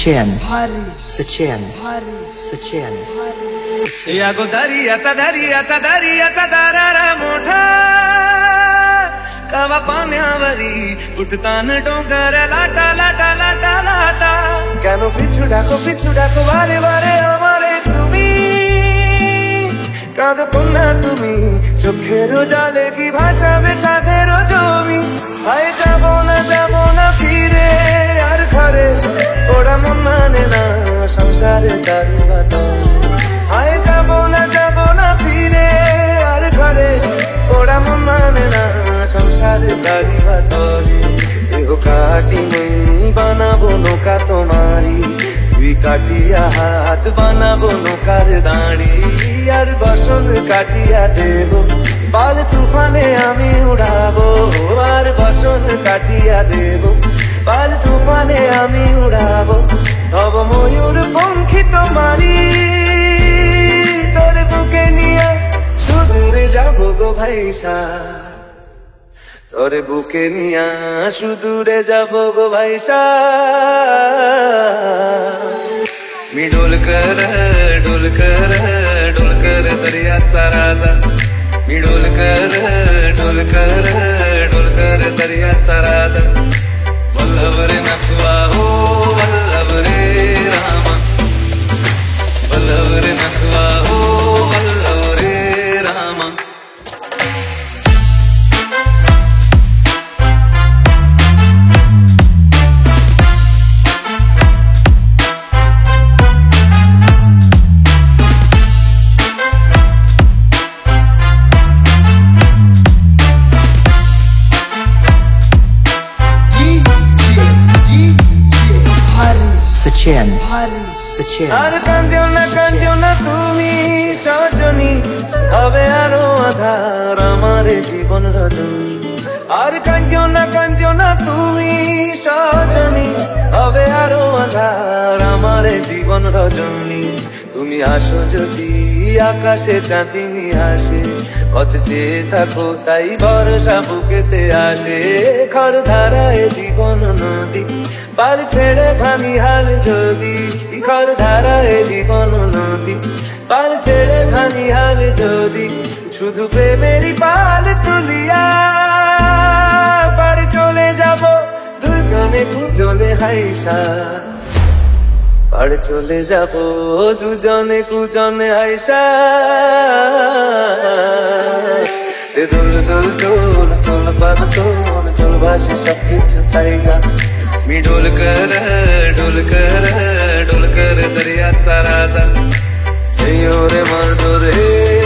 Sachin, Sachin, Sachin. या गो दरियाचा दरियाचा दरियाचा दरारा मोठा कवा पाण्यावरी उठतान डोंगर लाटा लाटा लाटा लाटा কেন পিছু ডাকো বারে বারে আমারে তুমি কাঁদো না তুমি চোখের জলে কি ভাসাবে সাধের জমি হায় যাব না ফিরে আর ঘরে ওরা মন মানে না সংসারে তারি বাতা হায় যাব না ফিরে আর ঘরে ওরা মন মানে না সংসারে তারি বাতরে এহ কাটি নেই বানাবো নৌকা তোমারি তুই কাটিয়া হাত বানাবো নৌকার দাঁড়ি আর বসন কাটিয়া দেব পাল তুফানে আমি উড়াবো আর বসন কাটিয়া দেব পাল তুফানে আমি উড়াবো হব ময়ূর পঙ্খী তোমারি তোর বুকে নিয়ে সুদূরে যাবো গো ভাইসা তোরে বুকে নিয়া সুদূরে যাবো গো ভাইসা मी डोल कर दर्याचा राजा मी डोल कर दर्याचा राजा वल्लभ रे नखवा हो वल्लभ रे रामा वल्लभ रे नखवा हो वल्लभ रे रामा Sachin, Sachin. আর কান্দিও না তুমি সজনী হবে আরো আধার আমার জীবন রজনী আর কান্দিও না তুমি সজনী হবে আরো আধার আমার জীবন রজনী তুমি আসো যদি আকাশে চাঁদিনী আসে পথ চেয়ে থাকো তাই ভরসা বুকেতে আসে খর ধারায় জীবন নদী পাল ছেড়ে ভাঙি হাল যদি খর ধারায় জীবন নদী পাল ছেড়ে ভাঙি হাল যদি শুধু প্রেমেরই পাল তুলিয়া পাড়ে চলে যাব দুজনে হাইসা পাড়ে চলে যাব দুজনে কুজনে হাইসা দোল পাদ তোল ভাসি সব কিছু তাইগা मी डोल कर दर्याचा राजा रे मार डोरे